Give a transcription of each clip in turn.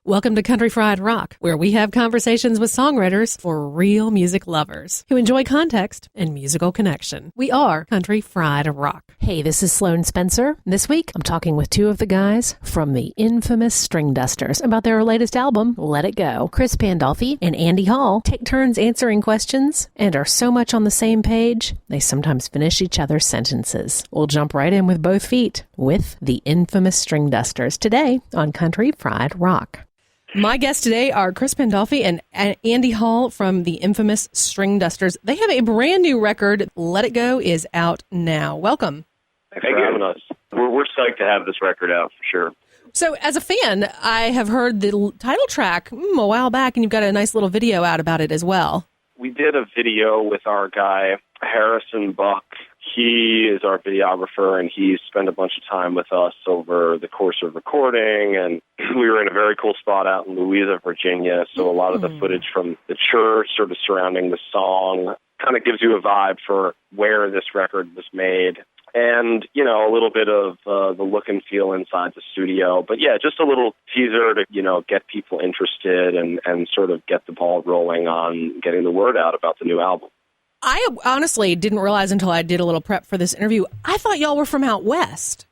Welcome to Country Fried Rock, where we have conversations with songwriters for real music lovers who enjoy context and musical connection. We are Country Fried Rock. Hey, this is Sloan Spencer. This week, I'm talking with two of the guys from the Infamous Stringdusters about their latest album, Let It Go. Chris Pandolfi and Andy Hall take turns answering questions and are so much on the same page, they sometimes finish each other's sentences. We'll jump right in with both feet with the Infamous Stringdusters today on Country Fried Rock. My guests today are Chris Pandolfi and Andy Hall from the Infamous Stringdusters. They have a brand new record. Let It Go is out now. Welcome. Thanks for having us. We're psyched to have this record out for sure. So as a fan, I have heard the title track a while back, and you've got a nice little video out about it as well. We did a video with our guy, Harrison Buck. He is our videographer, and he spent a bunch of time with us over the course of recording, and we were in a very cool spot out in Louisa, Virginia, so a lot of the footage from the church sort of surrounding the song kind of gives you a vibe for where this record was made. And, you know, a little bit of the look and feel inside the studio. But, yeah, just a little teaser to, you know, get people interested and sort of get the ball rolling on getting the word out about the new album. I honestly didn't realize until I did a little prep for this interview. I thought y'all were from out west.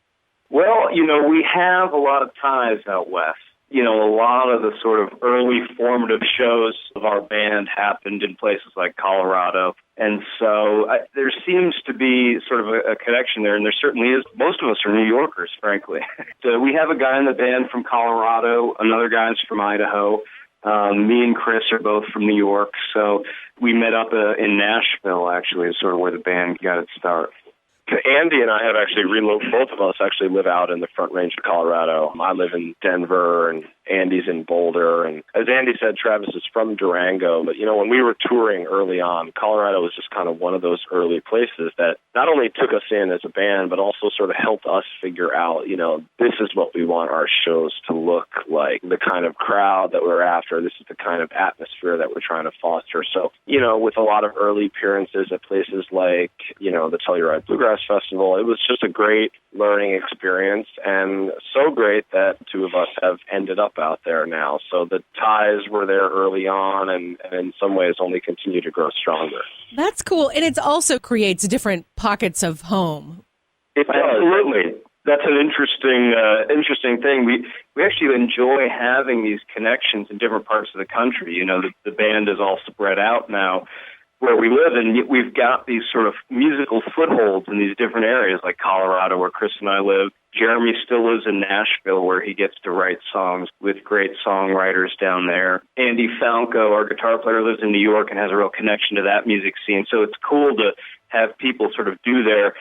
Well, you know, we have a lot of ties out west. You know, a lot of the sort of early formative shows of our band happened in places like Colorado. And so there seems to be sort of a connection there, and there certainly is. Most of us are New Yorkers, frankly. So we have a guy in the band from Colorado, another guy's from Idaho. Me and Chris are both from New York, so we met up in Nashville, actually, is sort of where the band got its start. Andy and I have actually both of us actually live out in the Front Range of Colorado. I live in Denver, and Andy's in Boulder. And as Andy said, Travis is from Durango. But, you know, when we were touring early on, Colorado was just kind of one of those early places that not only took us in as a band, but also sort of helped us figure out, you know, this is what we want our shows to look like, the kind of crowd that we're after. This is the kind of atmosphere that we're trying to foster. So, you know, with a lot of early appearances at places like, you know, the Telluride Bluegrass Festival, it was just a great learning experience, and so great that two of us have ended up out there now. So the ties were there early on, and in some ways only continue to grow stronger. That's cool. And it also creates different pockets of home. It does. Absolutely. That's an interesting thing. We actually enjoy having these connections in different parts of the country. You know, the band is all spread out now where we live, and we've got these sort of musical footholds in these different areas, like Colorado, where Chris and I live. Jeremy still lives in Nashville, where he gets to write songs with great songwriters down there. Andy Falco, our guitar player, lives in New York and has a real connection to that music scene. So it's cool to have people sort of do their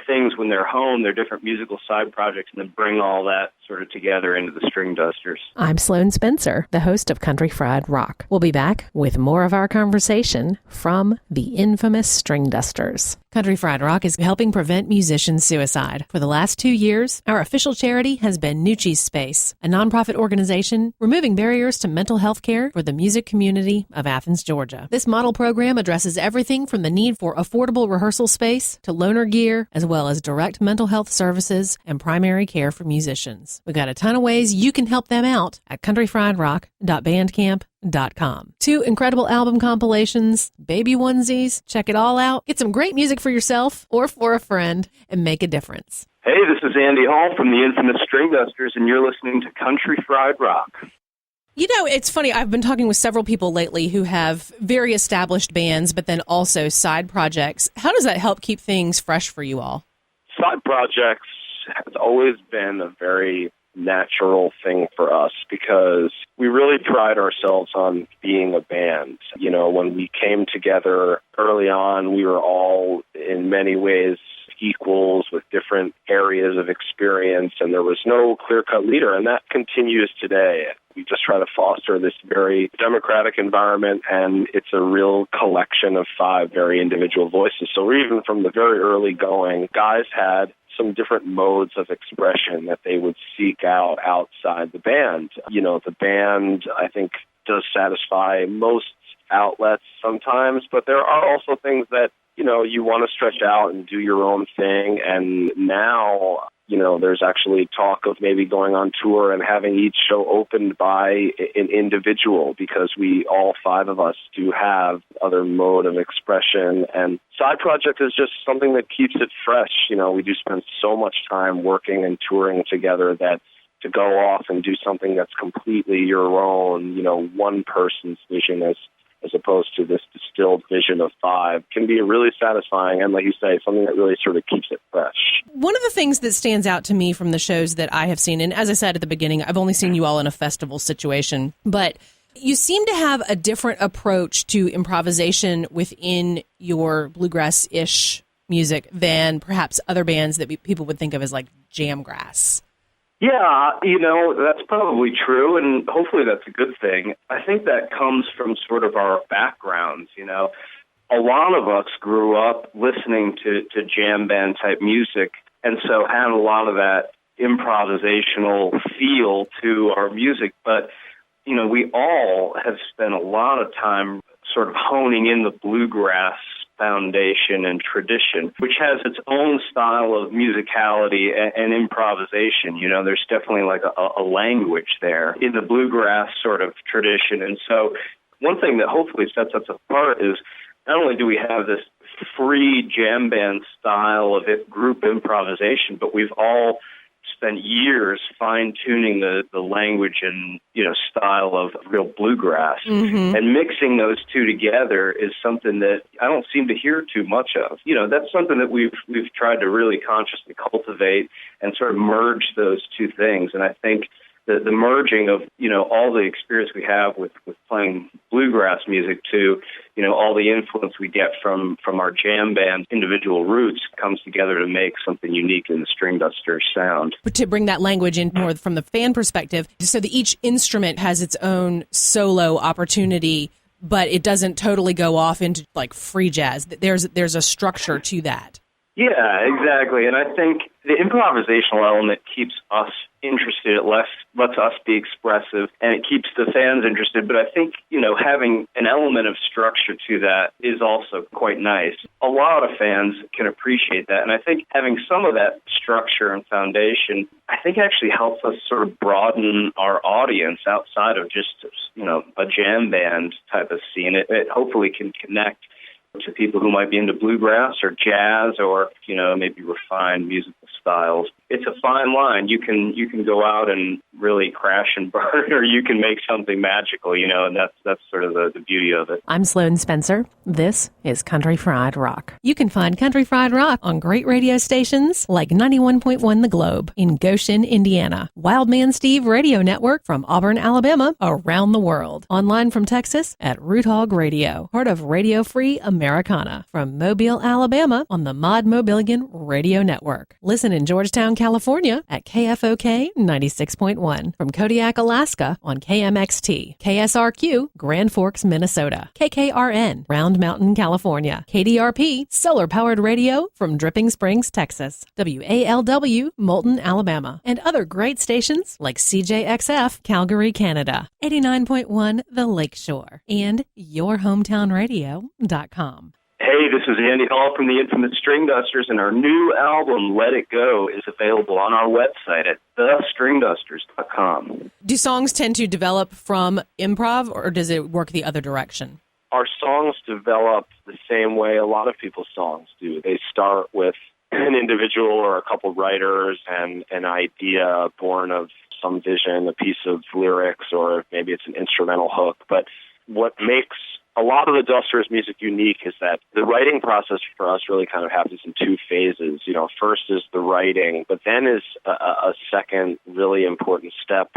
things when they're home, their different musical side projects, and then bring all that sort of together into the Stringdusters. I'm Sloan Spencer, the host of Country Fried Rock. We'll be back with more of our conversation from the Infamous Stringdusters. Country Fried Rock is helping prevent musician suicide. For the last 2 years, our official charity has been Nucci's Space, a nonprofit organization removing barriers to mental health care for the music community of Athens, Georgia. This model program addresses everything from the need for affordable rehearsal space to loaner gear, as well as direct mental health services and primary care for musicians. We've got a ton of ways you can help them out at countryfriedrock.bandcamp.com. 2 incredible album compilations, baby onesies, check it all out. Get some great music for yourself or for a friend and make a difference. Hey, this is Andy Hall from the Infamous Stringdusters, and you're listening to Country Fried Rock. You know, it's funny. I've been talking with several people lately who have very established bands, but then also side projects. How does that help keep things fresh for you all? Side projects has always been a very natural thing for us because we really pride ourselves on being a band. You know, when we came together early on, we were all in many ways equals with different areas of experience, and there was no clear-cut leader, and that continues today. We just try to foster this very democratic environment, and it's a real collection of 5 very individual voices. So even from the very early going, guys had some different modes of expression that they would seek out outside the band. You know, the band, I think, does satisfy most outlets sometimes, but there are also things that, you know, you want to stretch out and do your own thing. And now there's actually talk of maybe going on tour and having each show opened by an individual, because we, all five of us, do have other mode of expression. And side project is just something that keeps it fresh. We do spend so much time working and touring together that to go off and do something that's completely your own, one person's vision as opposed to this distilled vision of five, can be really satisfying and, like you say, something that really sort of keeps it fresh. One of the things that stands out to me from the shows that I have seen, and as I said at the beginning, I've only seen you all in a festival situation, but you seem to have a different approach to improvisation within your bluegrass-ish music than perhaps other bands that people would think of as like jamgrass. Yeah, that's probably true, and hopefully that's a good thing. I think that comes from sort of our backgrounds, A lot of us grew up listening to jam band type music, and so had a lot of that improvisational feel to our music. But, we all have spent a lot of time sort of honing in the bluegrass foundation and tradition, which has its own style of musicality and improvisation. There's definitely like a language there in the bluegrass sort of tradition. And so one thing that hopefully sets us apart is not only do we have this free jam band style of group improvisation, but we've all spent years fine-tuning the language and style of real bluegrass. Mm-hmm. And mixing those two together is something that I don't seem to hear too much of. That's something that we've tried to really consciously cultivate and sort of merge those two things. And I think the merging of all the experience we have with playing bluegrass music to all the influence we get from our jam band individual roots comes together to make something unique in the Stringdusters sound. But to bring that language in more from the fan perspective, so that each instrument has its own solo opportunity, but it doesn't totally go off into like free jazz. There's a structure to that. Yeah, exactly. And I think the improvisational element keeps us interested. It lets us be expressive, and it keeps the fans interested. But I think, having an element of structure to that is also quite nice. A lot of fans can appreciate that. And I think having some of that structure and foundation, I think actually helps us sort of broaden our audience outside of just, a jam band type of scene. It hopefully can connect to people who might be into bluegrass or jazz or, maybe refined musical styles. It's a fine line. You can go out and really crash and burn, or you can make something magical, and that's sort of the beauty of it. I'm Sloan Spencer. This is Country Fried Rock. You can find Country Fried Rock on great radio stations like 91.1 The Globe in Goshen, Indiana, Wildman Steve Radio Network from Auburn, Alabama, around the world. Online from Texas at Root Hog Radio, part of Radio Free Americana, from Mobile, Alabama on the Mod Mobilian Radio Network. Listen in Georgetown, California at KFOK 96.1, from Kodiak, Alaska on KMXT, KSRQ, Grand Forks, Minnesota, KKRN, Round Mountain, California, KDRP, solar-powered radio from Dripping Springs, Texas, WALW, Moulton, Alabama, and other great stations like CJXF, Calgary, Canada, 89.1 The Lakeshore, and yourhometownradio.com. Hey, this is Andy Hall from the Infamous Stringdusters, and our new album, Let It Go, is available on our website at thestringdusters.com. Do songs tend to develop from improv, or does it work the other direction? Our songs develop the same way a lot of people's songs do. They start with an individual or a couple writers and an idea born of some vision, a piece of lyrics, or maybe it's an instrumental hook. But what makes a lot of the Dusters music unique is that the writing process for us really kind of happens in two phases. First is the writing, but then is a second really important step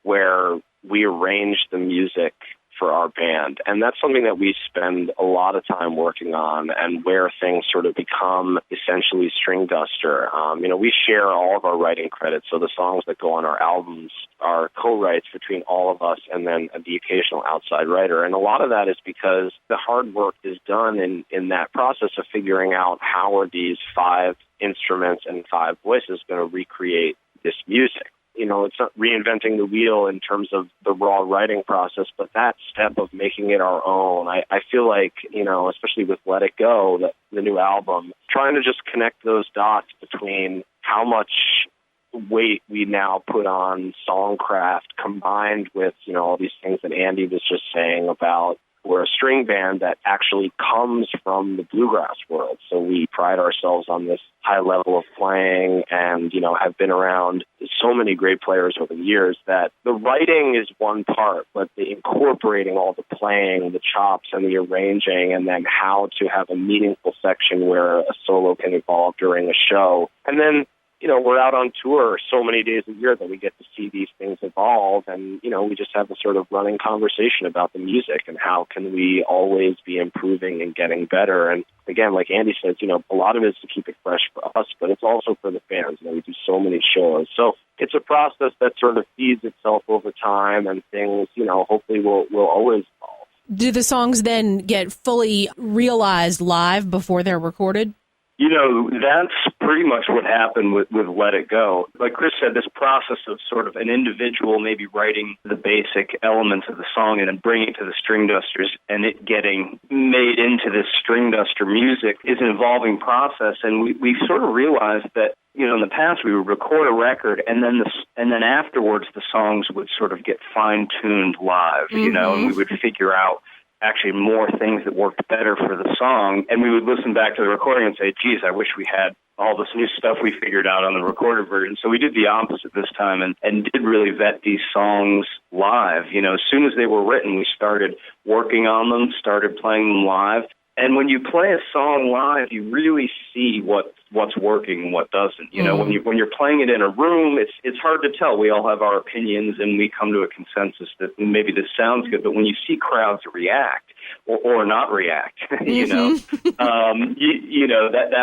where we arrange the music for our band. And that's something that we spend a lot of time working on, and where things sort of become essentially Stringduster. We share all of our writing credits, so the songs that go on our albums are co-writes between all of us and then the occasional outside writer. And a lot of that is because the hard work is done in that process of figuring out how are these five instruments and five voices going to recreate this music. It's not reinventing the wheel in terms of the raw writing process, but that step of making it our own. I feel like, especially with Let It Go, the new album, trying to just connect those dots between how much weight we now put on songcraft combined with, all these things that Andy was just saying about we're a string band that actually comes from the bluegrass world. So we pride ourselves on this high level of playing and, have been around so many great players over the years that the writing is one part, but the incorporating all the playing, the chops and the arranging, and then how to have a meaningful section where a solo can evolve during a show. And then, we're out on tour so many days a year that we get to see these things evolve. And, we just have a sort of running conversation about the music and how can we always be improving and getting better. And again, like Andy says, a lot of it is to keep it fresh for us, but it's also for the fans. We do so many shows. So it's a process that sort of feeds itself over time and things, hopefully will always evolve. Do the songs then get fully realized live before they're recorded? That's pretty much what happened with Let It Go. Like Chris said, this process of sort of an individual maybe writing the basic elements of the song and then bringing it to the Stringdusters and it getting made into this Stringduster music is an evolving process. And we sort of realized that, in the past we would record a record and then afterwards the songs would sort of get fine-tuned live, and we would figure out actually more things that worked better for the song. And we would listen back to the recording and say, geez, I wish we had all this new stuff we figured out on the recorded version. So we did the opposite this time and did really vet these songs live. As soon as they were written, we started working on them, started playing them live. And when you play a song live, you really see what's working and what doesn't. When you're playing it in a room, it's hard to tell. We all have our opinions, and we come to a consensus that maybe this sounds good. But when you see crowds react or not react, that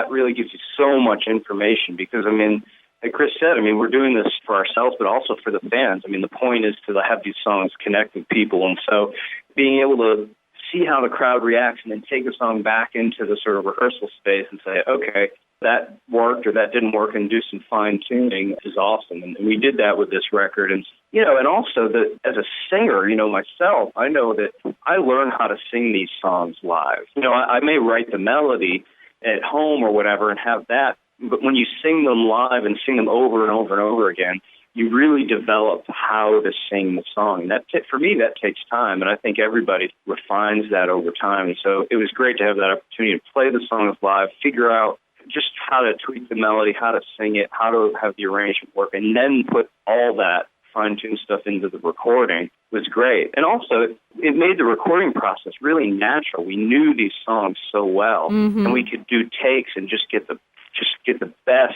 really gives you so much information. Because like Chris said, we're doing this for ourselves, but also for the fans. The point is to have these songs connect with people, and so being able to see how the crowd reacts and then take the song back into the sort of rehearsal space and say, okay, that worked or that didn't work, and do some fine-tuning is awesome. And we did that with this record. And, and also that as a singer, myself, I know that I learn how to sing these songs live. I may write the melody at home or whatever and have that, but when you sing them live and sing them over and over and over again, you really develop how to sing the song. And for me, that takes time, and I think everybody refines that over time. And so it was great to have that opportunity to play the songs live, figure out just how to tweak the melody, how to sing it, how to have the arrangement work, and then put all that fine-tuned stuff into the recording was great. And also, it made the recording process really natural. We knew these songs so well, and we could do takes and just get the best,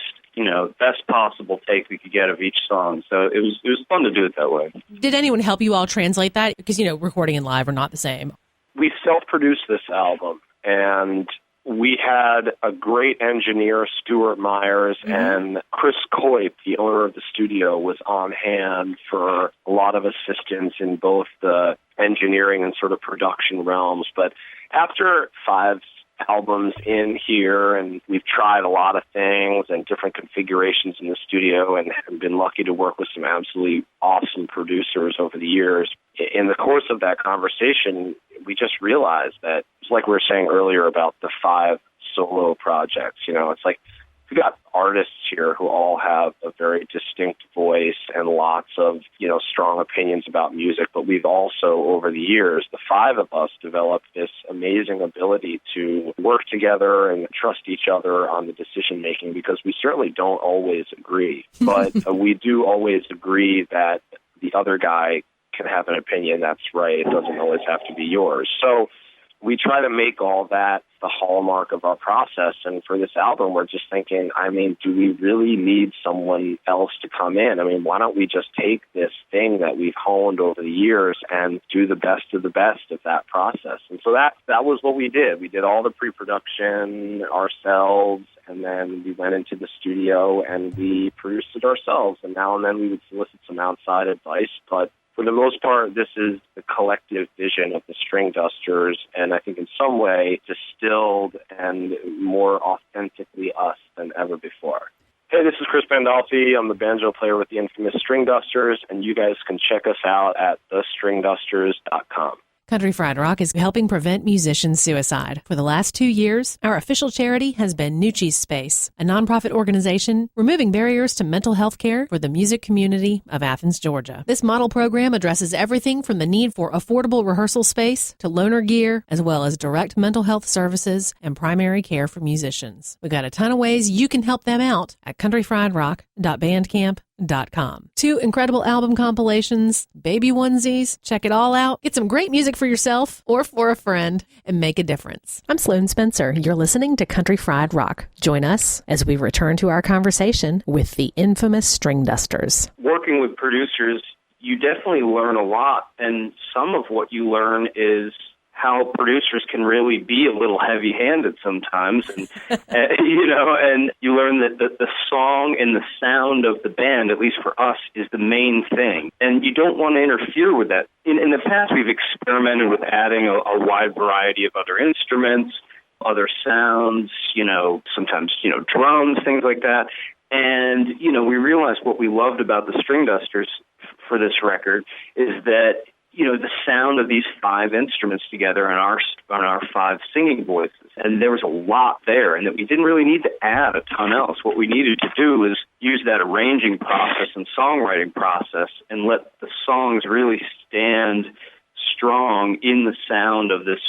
best possible take we could get of each song. So it was fun to do it that way. Did anyone help you all translate that? Because, recording and live are not the same. We self-produced this album, and we had a great engineer, Stuart Myers, and Chris Coip, the owner of the studio, was on hand for a lot of assistance in both the engineering and sort of production realms. But after 5 albums in here, and we've tried a lot of things and different configurations in the studio and been lucky to work with some absolutely awesome producers over the years. In the course of that conversation, we just realized that, it's like we were saying earlier about the 5 solo projects, it's like we've got artists here who all have a very distinct voice and lots of, strong opinions about music. But we've also, over the years, the 5 of us developed this amazing ability to work together and trust each other on the decision making, because we certainly don't always agree. But we do always agree that the other guy can have an opinion that's right. It doesn't always have to be yours. So we try to make all that the hallmark of our process. And for this album, we're just thinking, do we really need someone else to come in? Why don't we just take this thing that we've honed over the years and do the best of the best of that process? And so that was what we did. We did all the pre-production ourselves, and then we went into the studio and we produced it ourselves. And now and then we would solicit some outside advice, but for the most part, this is the collective vision of the Stringdusters, and I think in some way distilled and more authentically us than ever before. Hey, this is Chris Pandolfi. I'm the banjo player with the Infamous Stringdusters, and you guys can check us out at thestringdusters.com. Country Fried Rock is helping prevent musician suicide. For the last 2 years, our official charity has been Nucci's Space, a nonprofit organization removing barriers to mental health care for the music community of Athens, Georgia. This model program addresses everything from the need for affordable rehearsal space to loaner gear, as well as direct mental health services and primary care for musicians. We've got a ton of ways you can help them out at countryfriedrock.bandcamp.com. 2 incredible album compilations, baby onesies, check it all out. Get some great music for yourself or for a friend and make a difference. I'm Sloan Spencer. You're listening to Country Fried Rock. Join us as we return to our conversation with the infamous Stringdusters. Working with producers, you definitely learn a lot, and some of what you learn is how producers can really be a little heavy-handed sometimes, and and you learn that the song and the sound of the band, at least for us, is the main thing, and you don't want to interfere with that. In the past, we've experimented with adding a wide variety of other instruments, other sounds, sometimes drums, things like that, and we realized what we loved about the Stringdusters for this record is that the sound of these 5 instruments together and our 5 singing voices. And there was a lot there, and that we didn't really need to add a ton else. What we needed to do was use that arranging process and songwriting process and let the songs really stand strong in the sound of this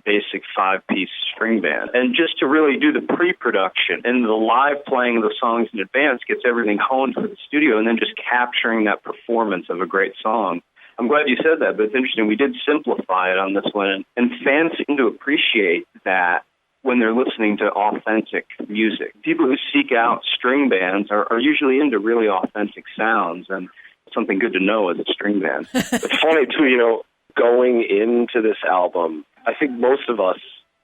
basic 5-piece string band. And just to really do the pre-production and the live playing of the songs in advance gets everything honed for the studio, and then just capturing that performance of a great song. I'm glad you said that, but it's interesting. We did simplify it on this one, and fans seem to appreciate that when they're listening to authentic music. People who seek out string bands are usually into really authentic sounds, and something good to know as a string band. It's funny, too, going into this album, I think most of us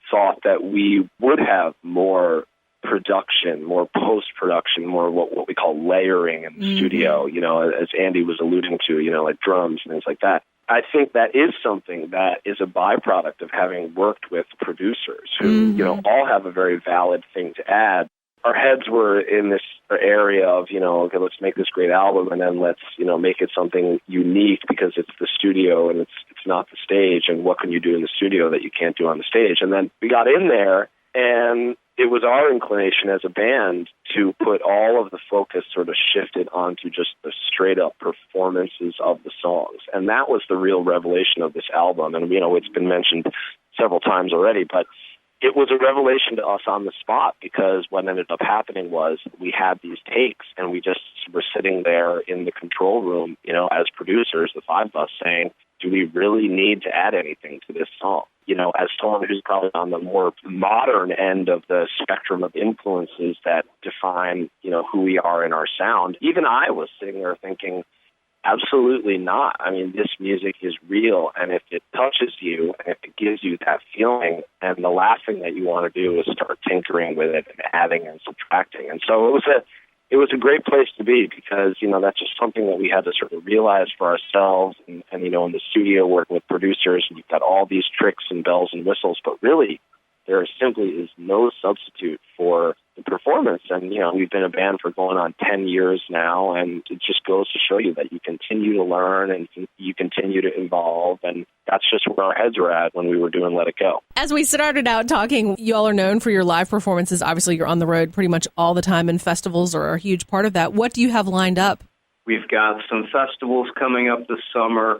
thought that we would have more production, more post-production, more what we call layering in the studio, as Andy was alluding to, like drums and things like that. I think that is something that is a byproduct of having worked with producers who, all have a very valid thing to add. Our heads were in this area of, okay, let's make this great album, and then let's, make it something unique because it's the studio and it's not the stage, and what can you do in the studio that you can't do on the stage? And then we got in there, and it was our inclination as a band to put all of the focus sort of shifted onto just the straight-up performances of the songs. And that was the real revelation of this album. And, it's been mentioned several times already, but it was a revelation to us on the spot, because what ended up happening was we had these takes, and we just were sitting there in the control room, as producers, the 5 of us, saying, do we really need to add anything to this song? As someone who's probably on the more modern end of the spectrum of influences that define, who we are in our sound, even I was sitting there thinking, absolutely not. I mean, this music is real, and if it touches you, and if it gives you that feeling, and the last thing that you want to do is start tinkering with it and adding and subtracting. And so it was a great place to be, because, that's just something that we had to sort of realize for ourselves, and in the studio working with producers, and you've got all these tricks and bells and whistles, but really there simply is no substitute for the performance. And, we've been a band for going on 10 years now, and it just goes to show you that you continue to learn and you continue to evolve, and that's just where our heads were at when we were doing Let It Go. As we started out talking, you all are known for your live performances. Obviously, you're on the road pretty much all the time, and festivals are a huge part of that. What do you have lined up? We've got some festivals coming up this summer.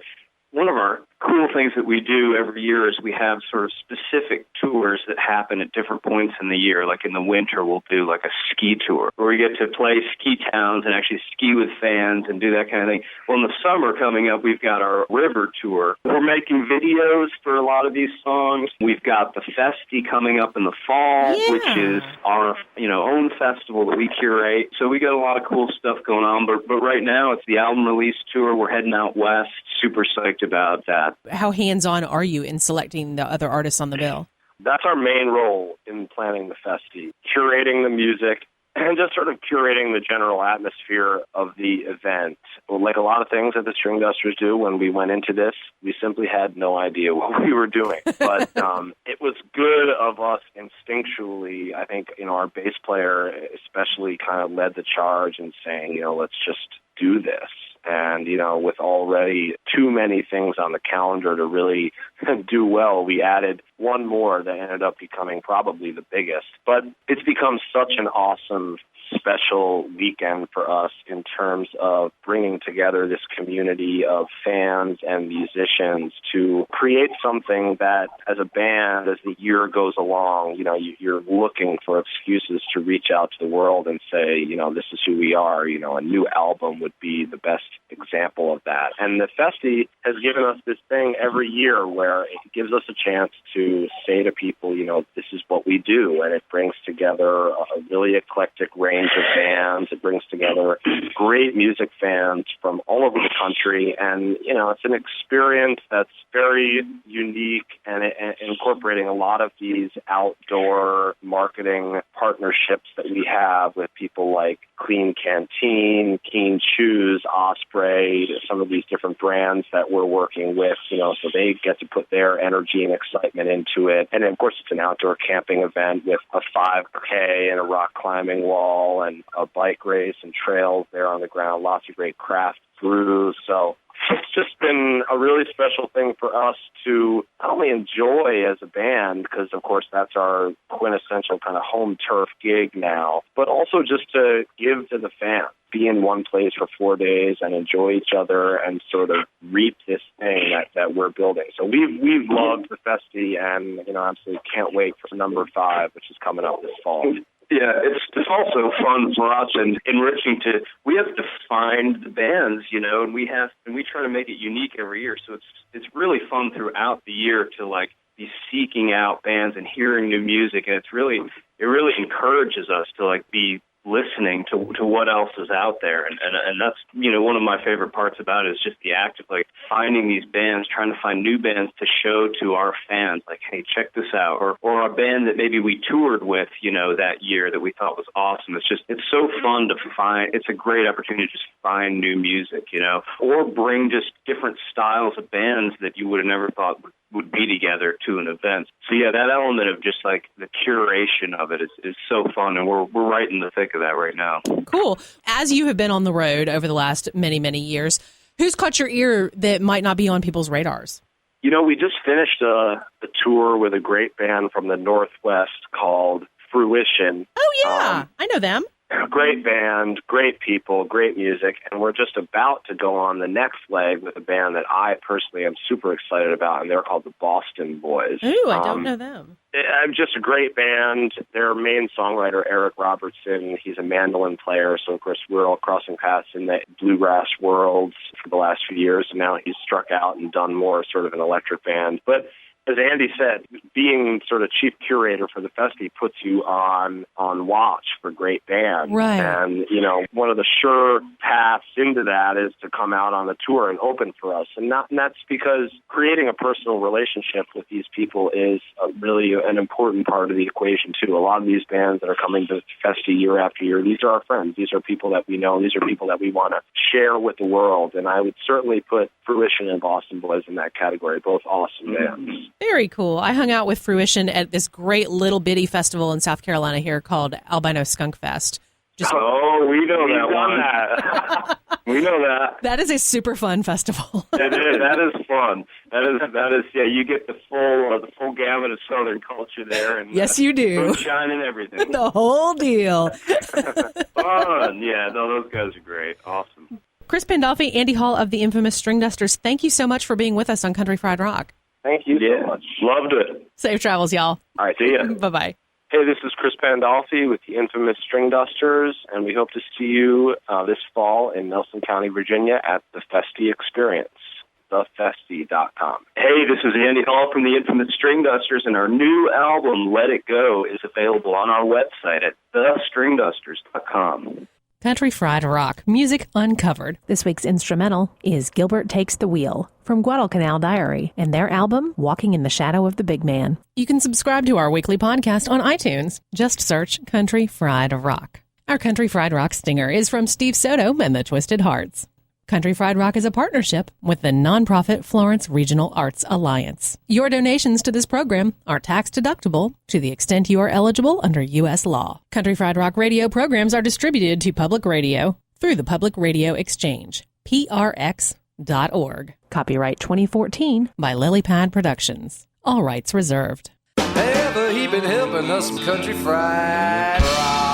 One of our cool things that we do every year is we have sort of specific tours that happen at different points in the year. Like in the winter, we'll do like a ski tour where we get to play ski towns and actually ski with fans and do that kind of thing. Well, in the summer coming up, we've got our river tour. We're making videos for a lot of these songs. We've got the Festy coming up in the fall, which is our own festival that we curate. So we got a lot of cool stuff going on. But right now, it's the album release tour. We're heading out west. Super psyched about that. How hands-on are you in selecting the other artists on the bill? That's our main role in planning the Festy, curating the music and just sort of curating the general atmosphere of the event. Like a lot of things that the Stringdusters do, when we went into this, we simply had no idea what we were doing. But it was good of us instinctually. I think, our bass player especially kind of led the charge in saying, let's just do this. And, with already too many things on the calendar to really do well, we added one more that ended up becoming probably the biggest. But it's become such an awesome, special weekend for us in terms of bringing together this community of fans and musicians to create something that, as a band, as the year goes along, you're looking for excuses to reach out to the world and say, this is who we are. A new album would be the best example of that. And the Festy has given us this thing every year where it gives us a chance to say to people, this is what we do. And it brings together a really eclectic range of bands. It brings together great music fans from all over the country. And, it's an experience that's very unique and incorporating a lot of these outdoor marketing partnerships that we have with people like Clean Canteen, Keen Shoes, Osprey, some of these different brands that we're working with, so they get to put their energy and excitement into it. And of course, it's an outdoor camping event with a 5K and a rock climbing wall and a bike race and trails there on the ground, lots of great craft brews. So it's just been a really special thing for us to not only enjoy as a band, because of course that's our quintessential kind of home turf gig now, but also just to give to the fans, be in one place for 4 days and enjoy each other and sort of reap this thing that we're building. So we've loved the Festy, and absolutely can't wait for number 5, which is coming up this fall. Yeah, it's also fun for us and enriching we have to find the bands, and we try to make it unique every year. So it's really fun throughout the year to be seeking out bands and hearing new music, and it really encourages us to be listening to what else is out there, and that's one of my favorite parts about it is just the act of finding these bands, trying to find new bands to show to our fans, hey, check this out, or a band that maybe we toured with that year that we thought was awesome. It's so fun to find. It's a great opportunity to just find new music, or bring just different styles of bands that you would have never thought would be together to an event. So yeah, that element of just the curation of it is so fun, and we're right in the thick of that right now. Cool. As you have been on the road over the last many, many years, who's caught your ear that might not be on people's radars? We just finished a tour with a great band from the Northwest called Fruition. Oh yeah, I know them. Great band, great people, great music, and we're just about to go on the next leg with a band that I personally am super excited about, and they're called the Boston Boys. Ooh, I don't know them. Just a great band. Their main songwriter, Eric Robertson, he's a mandolin player, so of course we're all crossing paths in the bluegrass world for the last few years, and now he's struck out and done more sort of an electric band. But as Andy said, being sort of chief curator for the Festy puts you on watch for great bands. Right. And, one of the sure paths into that is to come out on the tour and open for us. And that's because creating a personal relationship with these people is really an important part of the equation, too. A lot of these bands that are coming to Festy year after year, these are our friends. These are people that we know. These are people that we want to share with the world. And I would certainly put Fruition and Boston Boys in that category, both awesome bands. Very cool. I hung out with Fruition at this great little bitty festival in South Carolina here called Albino Skunk Fest. We know that one. We know that. That is a super fun festival. It is. That is fun. That is. Yeah, you get the full gamut of Southern culture there, and yes, you do. Moonshine and everything. The whole deal. Fun. Yeah. No, those guys are great. Awesome. Chris Pandolfi, Andy Hall of the Infamous Stringdusters, thank you so much for being with us on Country Fried Rock. Thank you so much. Loved it. Safe travels, y'all. All right, see ya. Bye-bye. Hey, this is Chris Pandolfi with the Infamous Stringdusters, and we hope to see you this fall in Nelson County, Virginia at the Festy Experience, thefesty.com. Hey, this is Andy Hall from the Infamous Stringdusters, and our new album, Let It Go, is available on our website at thestringdusters.com. Country Fried Rock, music uncovered. This week's instrumental is Gilbert Takes the Wheel from Guadalcanal Diary and their album, Walking in the Shadow of the Big Man. You can subscribe to our weekly podcast on iTunes. Just search Country Fried Rock. Our Country Fried Rock stinger is from Steve Soto and the Twisted Hearts. Country Fried Rock is a partnership with the nonprofit Florence Regional Arts Alliance. Your donations to this program are tax-deductible to the extent you are eligible under U.S. law. Country Fried Rock radio programs are distributed to public radio through the Public Radio Exchange. prx.org. Copyright 2014 by Lilypad Productions. All rights reserved. Ever he been helping us some country fried rock.